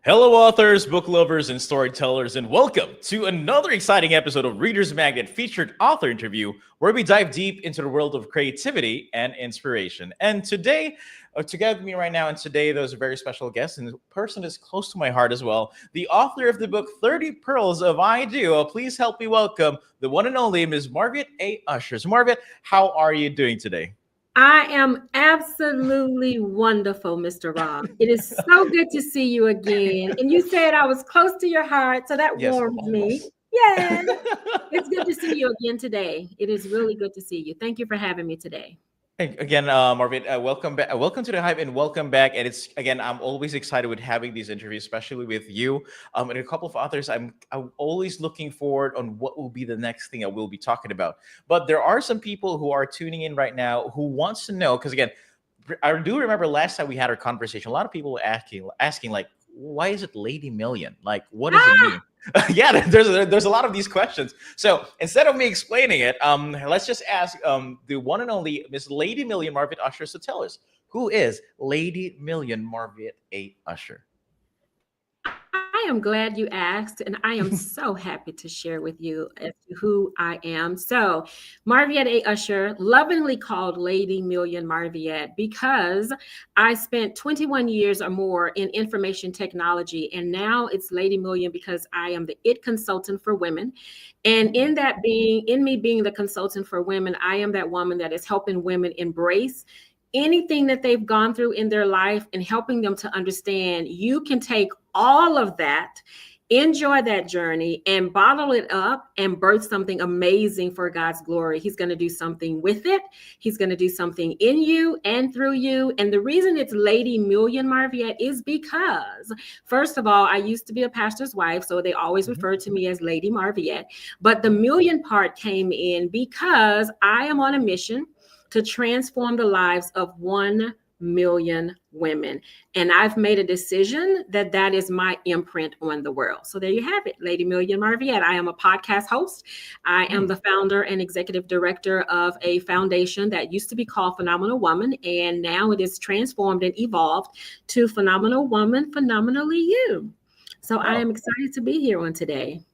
Hello, authors, book lovers, and storytellers, and welcome to another exciting episode of Reader's Magnet featured author interview, where we dive deep into the world of creativity and inspiration. And today, together with me right now, and today, there's a very special guest, and the person is close to my heart as well, the author of the book 30 Pearls of I Do. Please help me welcome the one and only Ms. Marviette A. Usher. So, Marviette, how are you doing today? I am absolutely wonderful, Mr. Rob. It is so good to see you again. And you said I was close to your heart, so that Yes, warms me. almost. Yes. It's good to see you again today. It is really good to see you. Thank you for having me today. Again, Marvin, welcome back. Welcome to the hype, and welcome back. And it's again, I'm always excited with having these interviews, especially with you, and a couple of others. I'm always looking forward on what will be the next thing I will be talking about. But there are some people who are tuning in right now who wants to know because again, I do remember last time we had our conversation. A lot of people were asking like, why is it Lady Million? Like, what does it Ah, mean? Yeah, there's a lot of these questions. So instead of me explaining it, let's just ask the one and only Miss Lady Million Marviette Usher. So tell us, who is Lady Million Marviette A. Usher? I am glad you asked, and I am so happy to share with you as to who I am. So, Marviette A. Usher, lovingly called Lady Million Marviette, because I spent 21 years or more in information technology, and now it's Lady Million because I am the IT consultant for women. And Mm, in me being the consultant for women, I am that woman that is helping women embrace anything that they've gone through in their life and helping them to understand you can take all of that, enjoy that journey, and bottle it up and birth something amazing for God's glory. He's going to do something with it. He's going to do something in you and through you. And the reason it's Lady Million Marviette is because, first of all, I used to be a pastor's wife, so they always mhm, referred to me as Lady Marviette. But the million part came in because I am on a mission to transform the lives of 1 million women. And I've made a decision that that is my imprint on the world. So there you have it, Lady Million Marviette. I am a podcast host. I am mm. the founder and executive director of a foundation that used to be called Phenomenal Woman. And now it is transformed and evolved to Phenomenal Woman, Phenomenally You. So I am Wow. excited to be here on today.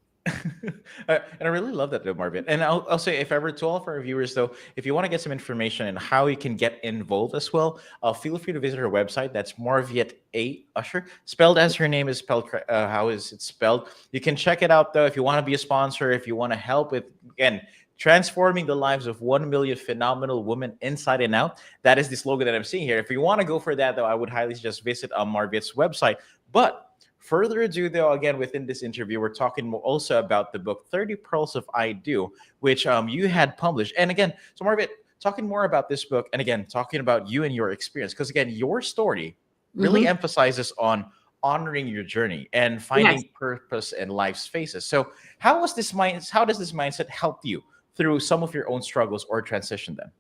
And I really love that though, Marvin. And I'll say, if ever to all of our viewers though, if you want to get some information and how you can get involved as well, feel free to visit her website. That's Marviette A. Usher, spelled as her name is spelled. How is it spelled? You can check it out though if you want to be a sponsor, if you want to help with again transforming the lives of 1 million phenomenal women inside and out. That is the slogan that I'm seeing here. If you want to go for that though, I would highly suggest visit Marviette's website. But further ado, though, again, within this interview, we're talking also about the book 30 Pearls of I Do, which you had published. And again, so Marvitt, talking more about this book, and again, talking about you and your experience, because again, your story really Mhm. emphasizes on honoring your journey and Yes. finding purpose in life's phases. So how does this mindset help you through some of your own struggles or transition then?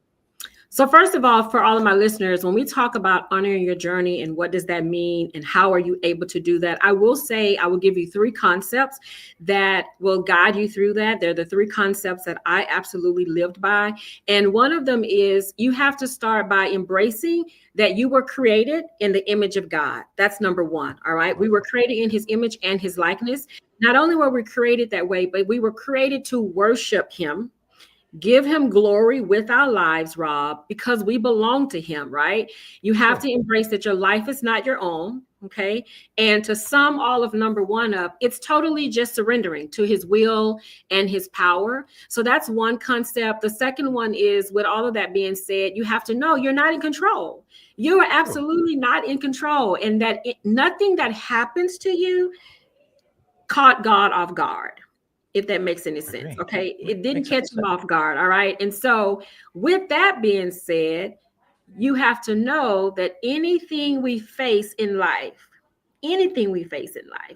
So, first of all, for all of my listeners, when we talk about honoring your journey and what does that mean and how are you able to do that, I will say I will give you three concepts that will guide you through that. They're the three concepts that I absolutely lived by. And one of them is you have to start by embracing that you were created in the image of God. That's number one. All right. We were created in his image and his likeness. Not only were we created that way, but we were created to worship him, give him glory with our lives, Rob, because we belong to him, right? You have Sure. to embrace that your life is not your own. Okay. And to sum all of number one up, it's totally just surrendering to his will and his power. So that's one concept. The second one is, with all of that being said, you have to know you're not in control. You are True. absolutely not in control. And that nothing that happens to you caught God off guard, if that makes any sense. Agree. Okay. It didn't Makes catch sense. him off guard. All right. And so, with that being said, you have to know that anything we face in life,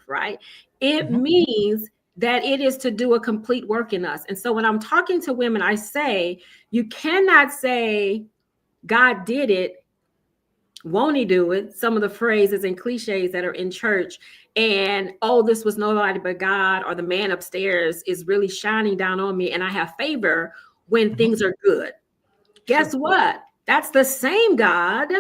right? It Mhm. means that it is to do a complete work in us. And so, when I'm talking to women, I say, you cannot say, God did it, won't he do it? Some of the phrases and cliches that are in church. And oh, this was nobody but God, or the man upstairs is really shining down on me, and I have favor when Mhm. things are good. Guess Sure. what? That's the same God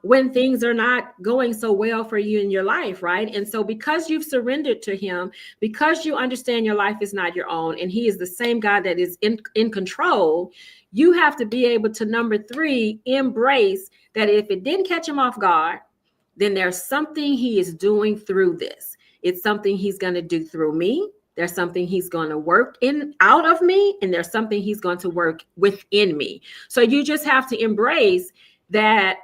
when things are not going so well for you in your life, right? And so because you've surrendered to him, because you understand your life is not your own and he is the same God that is in control, you have to be able to, number three, embrace that if it didn't catch him off guard, then there's something he is doing through this. It's something he's going to do through me. There's something he's going to work in out of me, and there's something he's going to work within me. So you just have to embrace that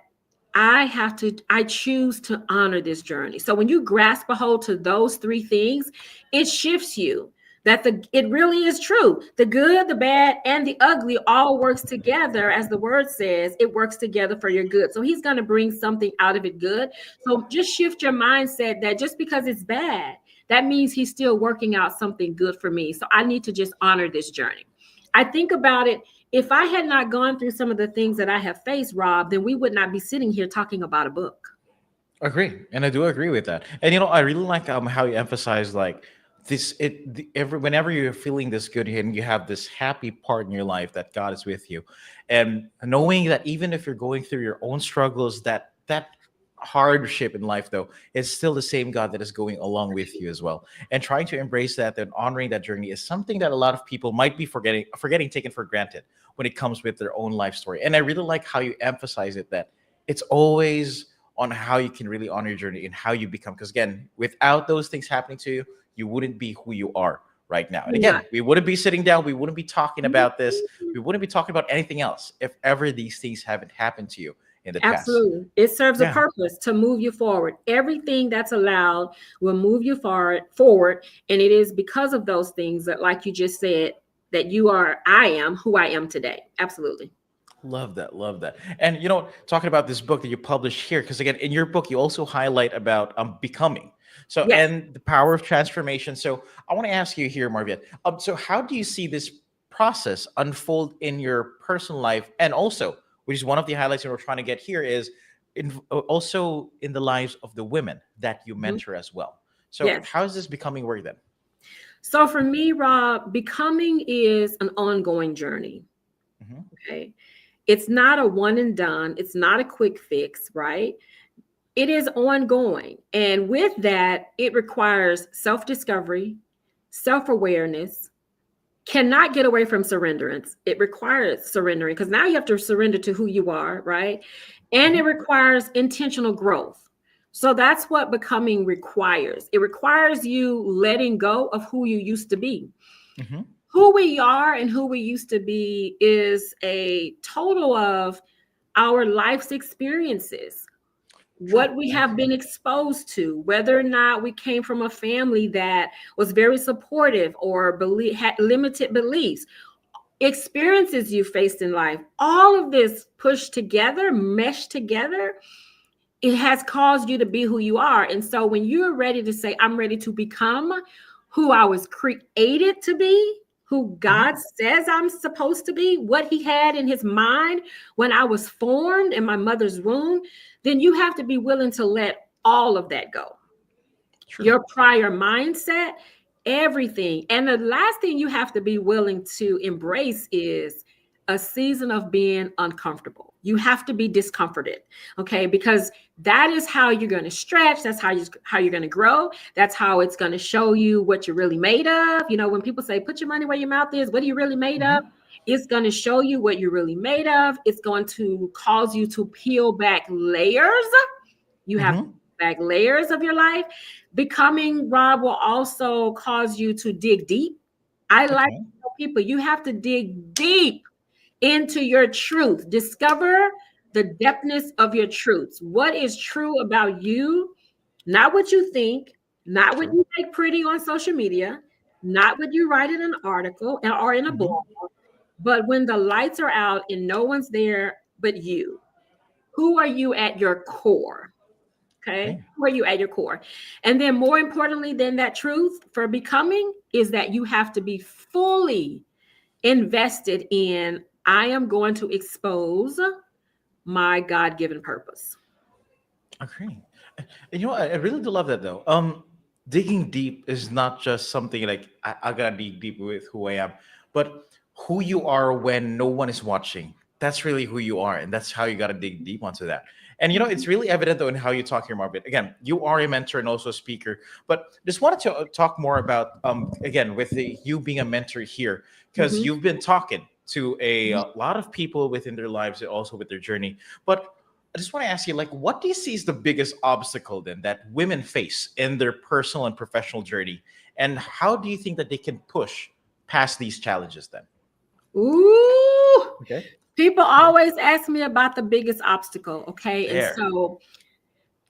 I choose to honor this journey. So when you grasp a hold to those three things, it shifts you that it really is true. The good, the bad, and the ugly all works together. As the word says, it works together for your good. So he's going to bring something out of it good. So just shift your mindset that just because it's bad, that means he's still working out something good for me. So I need to just honor this journey. I think about it. If I had not gone through some of the things that I have faced, Rob, then we would not be sitting here talking about a book. Agree, and I do agree with that. And I really like how you emphasize like this. Every whenever you're feeling this good and you have this happy part in your life that God is with you, and knowing that even if you're going through your own struggles, that hardship in life though, it's still the same God that is going along with you as well. And trying to embrace that and honoring that journey is something that a lot of people might be forgetting taken for granted when it comes with their own life story. And I really like how you emphasize it that it's always on how you can really honor your journey and how you become. Because again, without those things happening to you, you wouldn't be who you are right now. And Yeah. again, we wouldn't be sitting down, we wouldn't be talking about this, we wouldn't be talking about anything else if ever these things haven't happened to you in the past. Absolutely. It serves a Yeah. purpose to move you forward. Everything that's allowed will move you forward. And it is because of those things that, like you just said, that I am who I am today. Absolutely. Love that, love that. And talking about this book that you published here, because again, in your book, you also highlight about becoming. So, Yes. and the power of transformation. So, I want to ask you here, Marviette. So, how do you see this process unfold in your personal life, and also, which is one of the highlights that we're trying to get here, is also in the lives of the women that you Mhm. mentor as well. So, Yes. how is this becoming work then? So for me, Rob, becoming is an ongoing journey. Hmm. Okay. It's not a one and done. It's not a quick fix, right? It is ongoing. And with that, it requires self-discovery, self-awareness, cannot get away from surrenderance. It requires surrendering because now you have to surrender to who you are, right? And it Hmm. requires intentional growth. So that's what becoming requires. It requires you letting go of who you used to be. Hmm. Who we are and who we used to be is a total of our life's experiences, True. what we I have agree. been exposed to, whether or not we came from a family that was very supportive or had limited beliefs, experiences you faced in life, all of this pushed together, meshed together, it has caused you to be who you are. And so when you're ready to say, I'm ready to become who I was created to be, who God Hmm. says I'm supposed to be, what he had in his mind when I was formed in my mother's womb, then you have to be willing to let all of that go. True. Your prior mindset, everything. And the last thing you have to be willing to embrace is a season of being uncomfortable. You have to be discomforted, okay? Because that is how you're going to stretch. That's how you're going to grow. That's how it's going to show you what you're really made of. When people say, put your money where your mouth is, what are you really made of? Hmm. It's going to show you what you're really made of. It's going to cause you to peel back layers. You have Hmm. back layers of your life. Becoming, Rob, will also cause you to dig deep. I like Okay. to tell people you have to dig deep into your truth. Discover the depthness of your truths. What is true about you? Not what you think, not what True. you make pretty on social media, not what you write in an article or in a Hmm. blog, but when the lights are out and no one's there but you. Who are you at your core? Okay. Okay. Who are you at your core? And then, more importantly than that truth for becoming, is that you have to be fully invested in, I am going to expose my God given purpose. Okay. And I really do love that though. Digging deep is not just something like I gotta dig deep with who I am, but who you are when no one is watching. That's really who you are, and that's how you gotta dig deep onto that. And it's really evident though in how you talk here, Marvin. Again, you are a mentor and also a speaker, but just wanted to talk more about again with you being a mentor here, because Mhm. you've been talking to a lot of people within their lives and also with their journey. But I just want to ask you, like, what do you see is the biggest obstacle then that women face in their personal and professional journey, and how do you think that they can push past these challenges then? Ooh, Okay. people always ask me about the biggest obstacle. Okay. And There. so,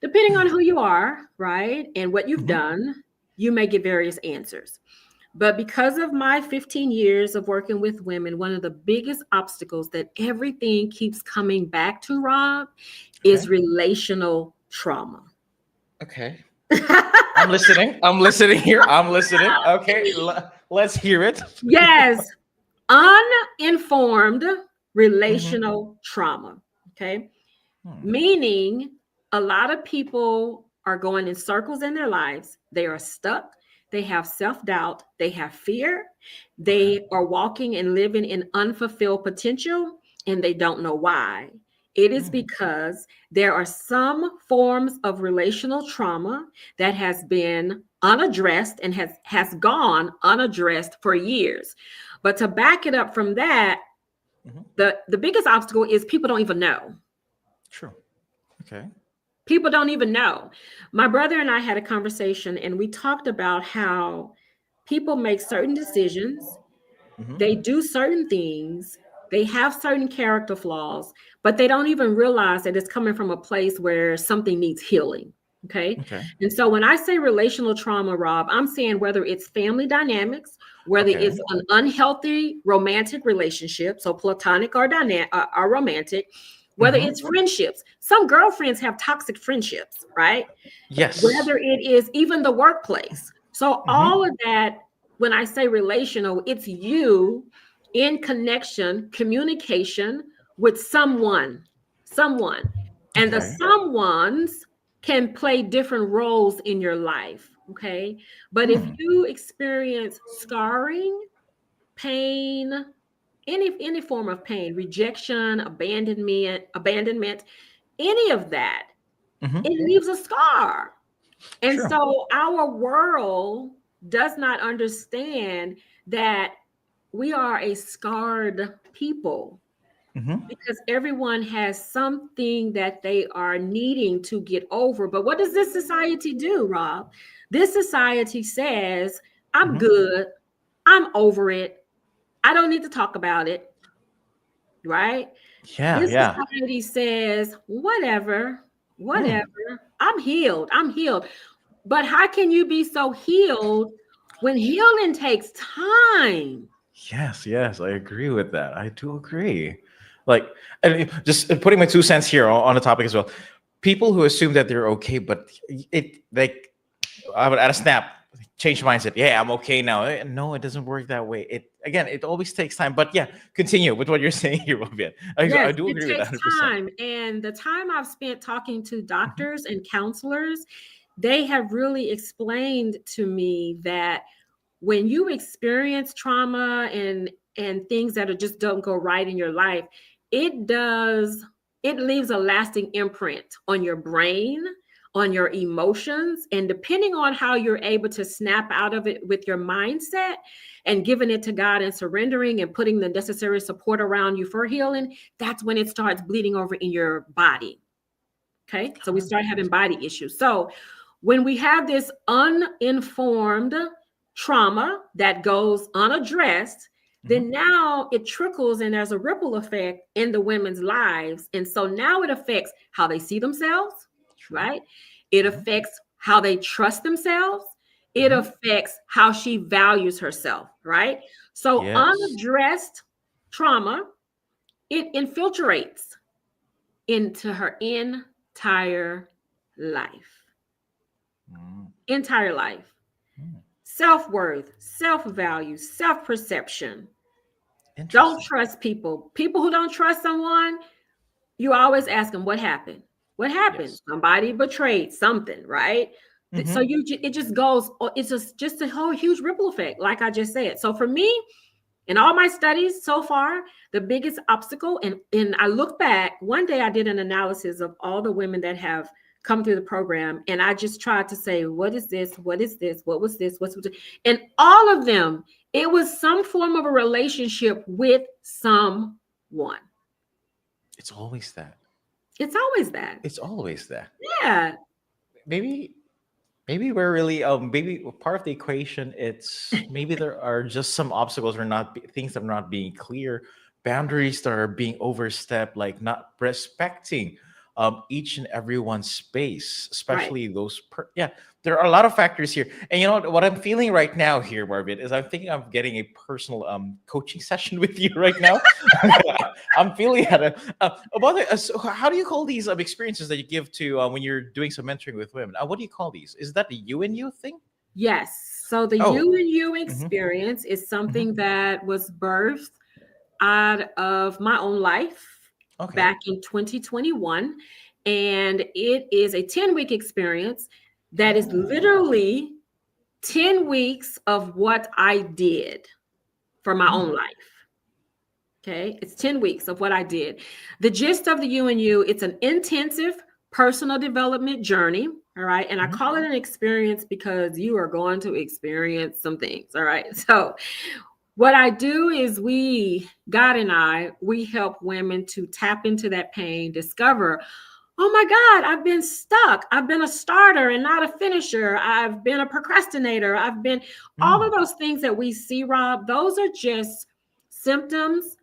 depending on who you are, right, and what you've Mhm. done, you may get various answers. But because of my 15 years of working with women, one of the biggest obstacles that everything keeps coming back to, Rob, is Okay. relational trauma. Okay. I'm listening. I'm listening here. I'm listening. Okay. Let's hear it. Yes, uninformed Hmm. relational trauma. Okay. Hmm. Meaning a lot of people are going in circles in their lives. They are stuck. They have self doubt. They have fear. Okay. They are walking and living in unfulfilled potential, and they don't know why. It is Hmm. because there are some forms of relational trauma that has been unaddressed and has gone unaddressed for years. But to back it up from that, Hmm. the biggest obstacle is people don't even know. True. Okay. People don't even know. My brother and I had a conversation and we talked about how people make certain decisions, Hmm. they do certain things, they have certain character flaws, but they don't even realize that it's coming from a place where something needs healing. Okay. Okay. And so when I say relational trauma, Rob, I'm saying whether it's family dynamics, whether Okay. it's an unhealthy romantic relationship, so platonic or dynamic or romantic, whether Hmm. it's friendships. Some girlfriends have toxic friendships, right? Yes. Whether it is even the workplace. So all Hmm. of that, when I say relational, it's you in connection, communication with someone. And the Okay. someones can play different roles in your life. Okay. But if Hmm. you experience scarring, pain, any form of pain, rejection, abandonment, any of that, Hmm. it leaves a scar. And True. so our world does not understand that we are a scarred people Hmm. because everyone has something that they are needing to get over. But what does this society do, Rob? This society says, I'm Hmm. good. I'm over it. I don't need to talk about it, right? Yeah. This Yeah. society says, whatever, Hmm. whatever. I'm healed. I'm healed. But how can you be so healed when healing takes time? Yes, yes, I agree with that. I do agree. Like, and just putting my 2 cents here on the topic as well. People who assume that they're okay, but it like I would at a snap change mindset. Yeah, I'm okay now. No, it doesn't work that way. It again, it always takes time. But yeah, continue with what you're saying here, Vivian. I Yes, do it agree with that takes 100%. time. And the time I've spent talking to Mhm. doctors and counselors, they have really explained to me that when you experience trauma and things that are just don't go right in your life, it does it leaves a lasting imprint on your brain, on your emotions, and depending on how you're able to snap out of it with your mindset and giving it to God and surrendering and putting the necessary support around you for healing, that's when it starts bleeding over in your body. Okay, so we start having 100%. body issues. So when we have this uninformed trauma that goes unaddressed, Mhm. then now it trickles and there's a ripple effect in the women's lives. And so now it affects how they see themselves, True. right? It Mhm. affects how they trust themselves. It Mhm. affects how she values herself, right? So Yes. unaddressed trauma, it infiltrates into her entire life. Mm. Entire life. Mm. Self-worth, self-value, self-perception. Don't Interesting. trust people. People who don't trust someone, you always ask them what happened. What happened? Yes. Somebody betrayed something, right? So Hmm. it just goes, it's just a whole huge ripple effect, like I just said. So for me, In all my studies so far, the biggest obstacle, and I look back, one day I did an analysis of all the women that have come through the program, and I just tried to say, what is this? What is this? What was this? What's this? And all of them, it was some form of a relationship with someone. It's always that. It's always that. It's always that. Yeah. Maybe we're really maybe part of the equation, it's maybe there are just some obstacles or not things that are not being clear, boundaries that are being overstepped, like not respecting each and everyone's space, Right. especially those yeah, there are a lot of factors here. And you know what I'm feeling right now here, Marvin, is I'm thinking I'm getting a personal coaching session with you right now. I'm feeling at a about it. So how do you call these experiences that you give to when you're doing some mentoring with women? What do you call these? Is that the you and you thing? Yes. So the Oh, you and you hmm, experience is hmm, something that was birthed out of my own life okay. back in 2021. And it is a 10-week experience that is Oh, literally 10 weeks of what I did for my hmm, own life. Okay. It's 10 weeks of what I did. The gist of the you and you, it's an intensive personal development journey. All right. And I hmm, call it an experience because you are going to experience some things. All right. So, what I do is God and we help women to tap into that pain, discover, oh my God, I've been stuck. I've been a starter and not a finisher. I've been a procrastinator. I've been all of hmm, those things that we see, Rob. Those are just symptoms,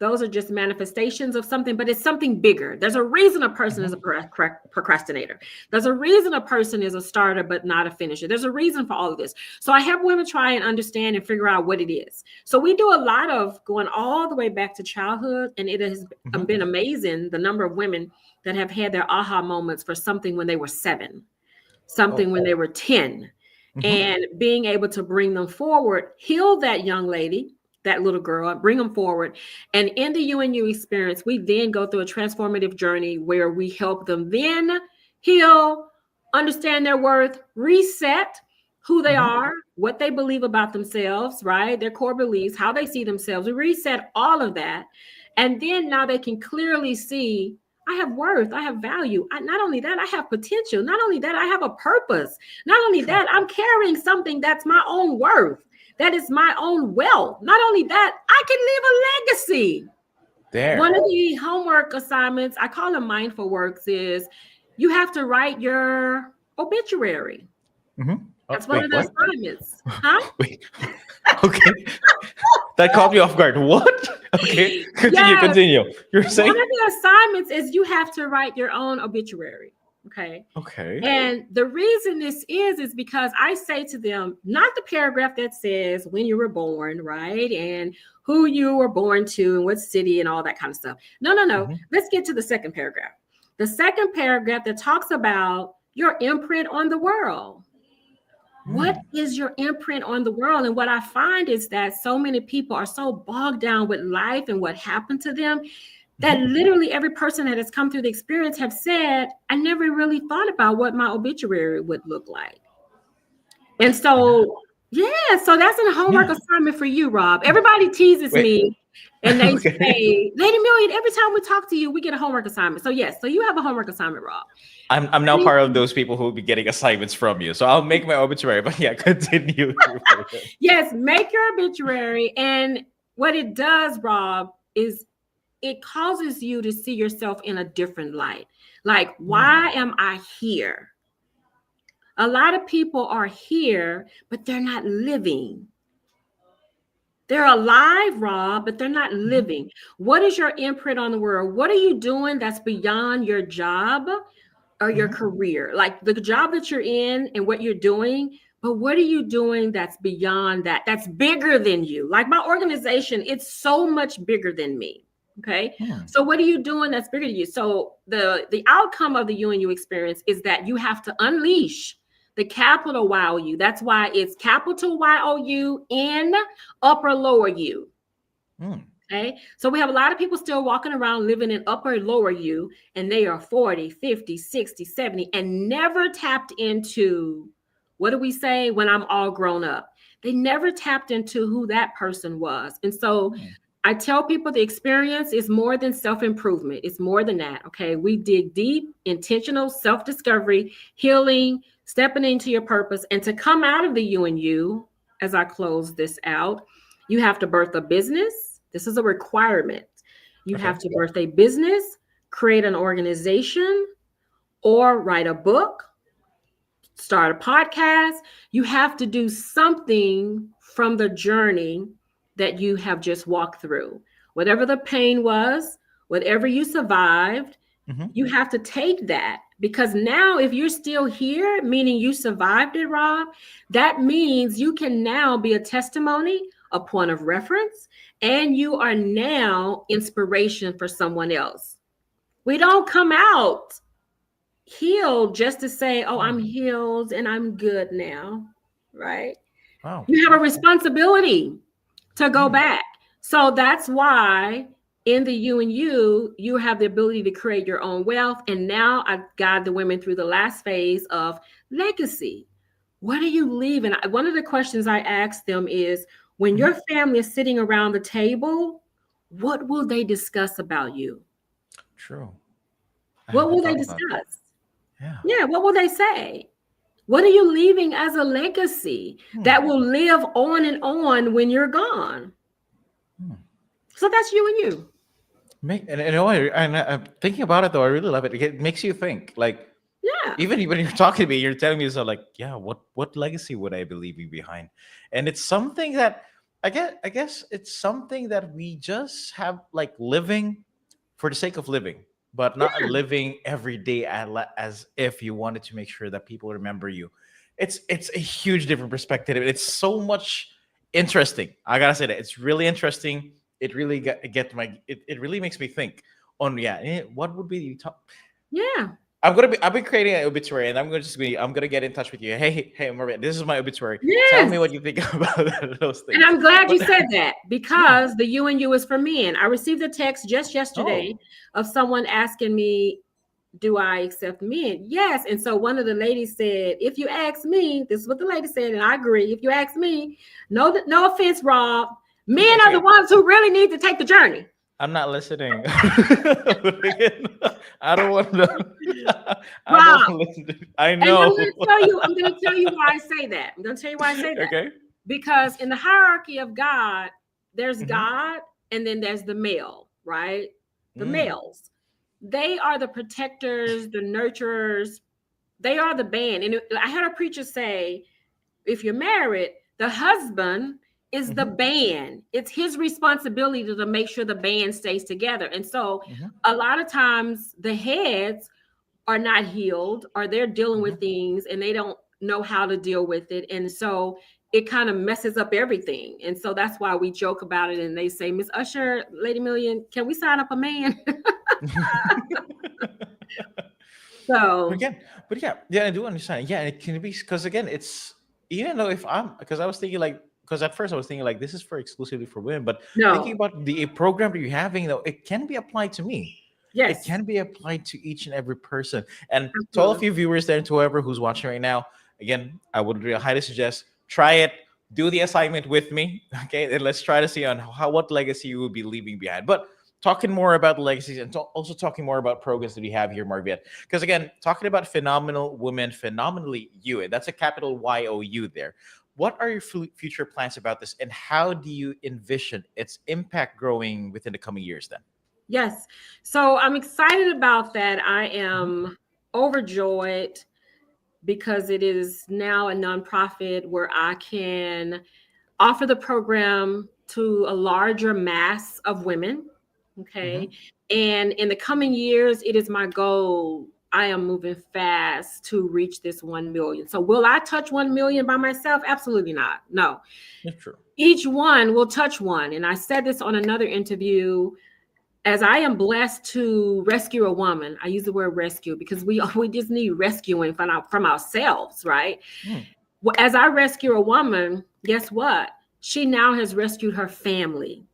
those are just manifestations of something, but it's something bigger. There's a reason a person is a hmm. procrastinator. There's a reason a person is a starter, but not a finisher. There's a reason for all of this. So I have women try and understand and figure out what it is. So we do a lot of going all the way back to childhood, and it has Hmm. been amazing the number of women that have had their aha moments for something when they were 7, something Oh, when they were 10, hmm. and being able to bring them forward, heal that young lady, that little girl, bring them forward. And in the UNU experience, we then go through a transformative journey where we help them then heal, understand their worth, reset who they Hmm. are, what they believe about themselves, right? Their core beliefs, how they see themselves. We reset all of that. And then now they can clearly see I have worth, I have value. Not only that, I have potential. Not only that, I have a purpose. Not only True. that, I'm carrying something that's my own worth, that is my own wealth. Not only that, I can leave a legacy. One There. of the homework assignments, I call them mindful works, is you have to write your obituary. Hmm. Oh, That's one of wait, the what? assignments. Huh? Wait. Okay. That caught me off guard. What? Okay. Continue, Yes. continue. You're One saying? of the assignments is you have to write your own obituary. Okay. Okay. And the reason this is because I say to them, not the paragraph that says when you were born, right? And who you were born to and what city and all that kind of stuff. No, no, no. Hmm. Let's get to the second paragraph. The second paragraph that talks about your imprint on the world. What Hmm. is your imprint on the world? And what I find is that so many people are so bogged down with life and what happened to them that Hmm. literally every person that has come through the experience have said, I never really thought about what my obituary would look like. And Yeah. so, yeah, so that's a homework Yeah. assignment for you, Rob. Everybody teases Wait. me and they Okay. say, Lady Million, every time we talk to you, we get a homework assignment. So, yes, so you have a homework assignment, Rob. I'm now part of those people who will be getting assignments from you. So I'll make my obituary. But yeah, continue. Yes, make your obituary. And what it does, Rob, is it causes you to see yourself in a different light. Like, Hmm. why am I here? A lot of people are here, but they're not living. They're alive, Rob, but they're not Hmm. living. What is your imprint on the world? What are you doing that's beyond your job or your Hmm. career? Like the job that you're in and what you're doing, but what are you doing that's beyond that? That's bigger than you. Like my organization, it's so much bigger than me. Okay. Hmm. So what are you doing that's bigger than you? So the outcome of the UNU experience is that you have to unleash the capital YOU. That's why it's capital YOU in upper lower U. Hmm. Okay. So we have a lot of people still walking around living in upper lower U, and they are 40, 50, 60, 70, and never tapped into what do we say when I'm all grown up? They never tapped into who that person was. And so Hmm. I tell people the experience is more than self-improvement. It's more than that. Okay. We dig deep, intentional self-discovery, healing, stepping into your purpose. And to come out of the you and you, as I close this out, you have to birth a business. This is a requirement. You have Okay. to birth a business, create an organization, or write a book, start a podcast. You have to do something from the journey that you have just walked through. Whatever the pain was, whatever you survived, Hmm. you have to take that, because now if you're still here, meaning you survived it, Rob, that means you can now be a testimony, a point of reference, and you are now inspiration for someone else. We don't come out healed just to say, oh, I'm healed and I'm good now, right? Wow. You have a Beautiful. responsibility to go Hmm. back. So that's why in the you and you have the ability to create your own wealth. And now I guide the women through the last phase of legacy. What are you leaving? One of the questions I ask them is, when Hmm. your family is sitting around the table, what will they discuss about you? True. I What haven't will they thought about that. discuss? Yeah. Yeah, what will they say? What are you leaving as a legacy Hmm. that will live on and on when you're gone? Hmm. So that's you and you. And you know, I'm thinking about it though. I really love it. It makes you think. Like Yeah. even when you're talking to me, you're telling me so. Like, yeah, what legacy would I be leaving behind? And it's something that I guess it's something that we just have like living for the sake of living, but not Yeah. living every day as if you wanted to make sure that people remember you. It's a huge different perspective. It's so much interesting. I gotta say that it's really interesting. It really it really makes me think on what would be the top. Yeah. I'll be creating an obituary, and I'm gonna get in touch with you. Hey, Marvin, this is my obituary. Tell me Yes. what you think about those And things. I'm glad you But said that, yeah. because the you and you is for men. I received a text just yesterday Oh. of someone asking me, do I accept men? Yes. And so one of the ladies said, if you ask me, this is what the lady said, and I agree. If you ask me, no offense, Rob, men Okay, it's are the okay. ones who really need to take the journey. I'm not listening. But again, I don't want to. I don't Rob, listen to. I and know. I'm going to tell you why I say that. I'm going to tell you why I say that. Okay. Because in the hierarchy of God, there's Hmm. God and then there's the male, right? The Mm. males. They are the protectors, the nurturers. They are the band. And I had a preacher say, if you're married, the husband is the Hmm. band. It's his responsibility to make sure the band stays together. And so Hmm. a lot of times the heads are not healed, or they're dealing with Hmm. things and they don't know how to deal with it. And so it kind of messes up everything. And so that's why we joke about it. And they say, Miss Usher, Lady Million, can we sign up a man? But So again, but yeah, I do understand. Yeah, and it can be because again, it's even though if I'm because I was thinking like because at first I was thinking like this is for exclusively for women, but thinking no, about the program that you're having though, it can be applied to me. It yes, can be applied to each and every person. And to all of absolutely. you viewers there and to whoever who's watching right now, again, I would really highly suggest try it, do the assignment with me, okay, and let's try to see on how what legacy you will be leaving behind. But talking more about the legacies and also talking more about progress that we have here, Marviette. Because again, talking about phenomenal women, phenomenally you, and that's a capital YOU there. What are your future plans about this, and how do you envision its impact growing within the coming years? Then. Yes. So I'm excited about that. I Mhm. am overjoyed because it is now a nonprofit where I can offer the program to a larger mass of women. Okay. Mhm. And in the coming years, it is my goal. I am moving fast to reach this 1 million. So, will I touch 1 million by myself? Absolutely not. No. Yeah, true. Each one will touch one. And I said this on another interview, as I am blessed to rescue a woman. I use the word rescue because we just need rescuing from ourselves, right? Mm. As I rescue a woman, guess what? She now has rescued her family.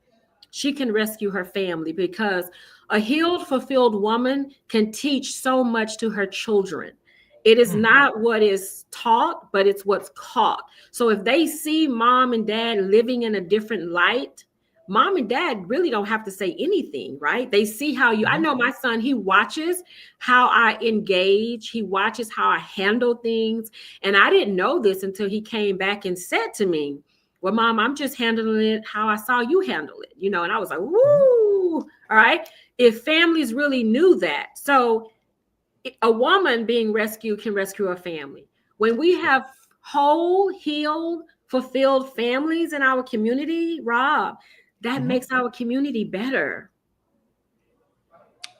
She can rescue her family, because a healed, fulfilled woman can teach so much to her children. It is Mm. not what is taught, but it's what's caught. So if they see mom and dad living in a different light, mom and dad really don't have to say anything, right? They see how you, I Mhm. know my son, he watches how I engage, he watches how I handle things. And I didn't know this until he came back and said to me, well, mom, I'm just handling it how I saw you handle it, you know, and I was like, Mhm. woo, all right. If families really knew that. So a woman being rescued can rescue a family. When we True. have whole, healed, fulfilled families in our community, Rob, that Mhm. makes our community better.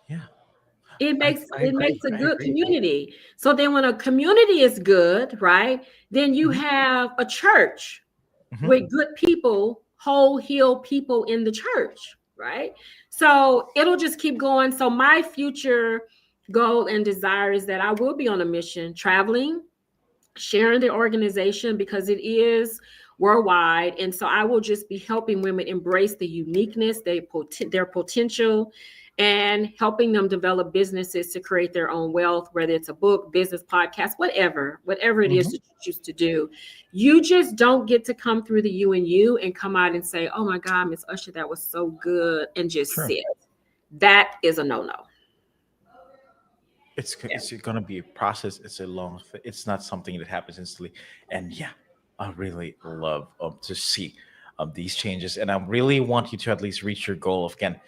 Yeah, It I makes I it agree. makes a I good agree. community. So then when a community is good, right? Then you Mhm. have a church Mhm. with good people, whole, healed people in the church, right? So it'll just keep going. So my future goal and desire is that I will be on a mission, traveling, sharing the organization because it is worldwide. And so I will just be helping women embrace the uniqueness, their potential, and helping them develop businesses to create their own wealth, whether it's a book, business, podcast, whatever it is Mhm. that you choose to do. You just don't get to come through the you and come out and say, oh my God, Miss Usher, that was so good, and just True. sit. That is a no-no. Yeah. It's gonna be a process. It's a long. It's not something that happens instantly. And yeah, I really love to see these changes, and I really want you to at least reach your goal of getting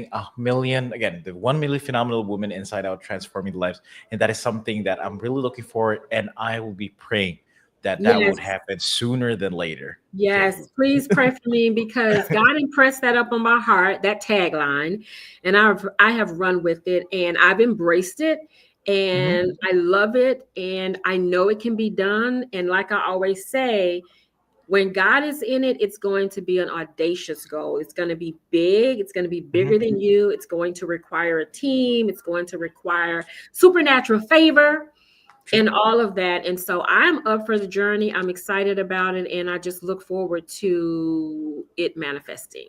1 million again, the 1 million phenomenal women inside out transforming lives, and that is something that I'm really looking forward, and I will be praying that that would Yes. happen sooner than later. Okay. Yes, please pray for me because God impressed that up on my heart, that tagline, and I have run with it and I've embraced it Mhm. and I love it and I know it can be done. And like I always say, when God is in it, it's going to be an audacious goal. It's going to be big. It's going to be bigger Mhm. than you. It's going to require a team. It's going to require supernatural favor True. and all of that. And so I'm up for the journey. I'm excited about it. And I just look forward to it manifesting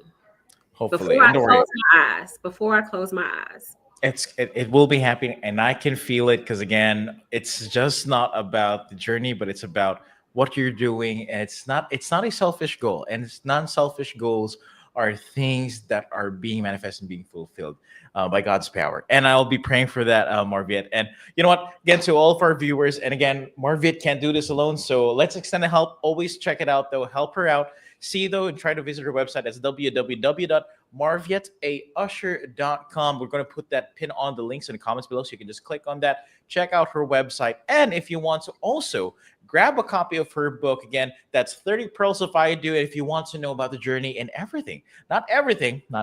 Hopefully, before and I don't worry, close my eyes. Before I close my eyes. it will be happening, and I can feel it because again, it's just not about the journey, but it's about what you're doing. And it's not a selfish goal, and it's non-selfish goals are things that are being manifested and being fulfilled by God's power. And I'll be praying for that, Marviette. And you know what? Again, to all of our viewers, and again, Marviette can't do this alone, so let's extend the help. Always check it out, though. Help her out. See though, and try to visit her website. That's www.marvietteausher.com. We're going to put that pin on the links in the comments below, so you can just click on that, check out her website. And if you want to also grab a copy of her book, again, that's 30 Pearls of I Do. And if you want to know about the journey and everything, not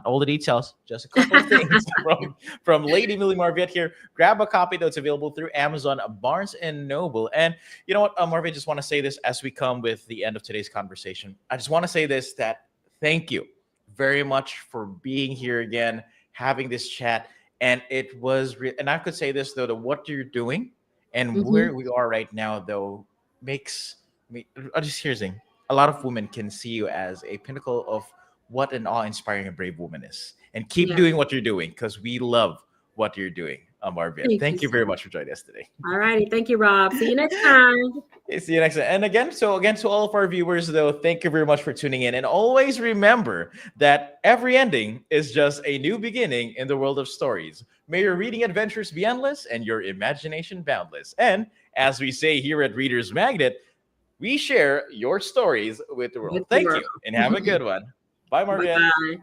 all the details, just a couple of things from Lady Millie Marviette here, grab a copy that's available through Amazon, Barnes and Noble. And you know what, Marviette, just want to say this as we come with the end of today's conversation. I just want to say this, that thank you very much for being here again, having this chat. And it was, and I could say this though, that what you're doing and Mhm. where we are right now, though, makes me. I just here's the thing: a lot of women can see you as a pinnacle of what an awe-inspiring and brave woman is, and keep Yes. doing what you're doing because we love what you're doing, Marviette. Thank you Thank you so very much. much for joining us today. All righty. Thank you, Rob. See you next time. See you next time. And again, to all of our viewers, though, thank you very much for tuning in. And always remember that every ending is just a new beginning in the world of stories. May your reading adventures be endless and your imagination boundless. And as we say here at Reader's Magnet, we share your stories with the world. With the Thank world. you and have a good one. Bye, Bye Marviette. bye.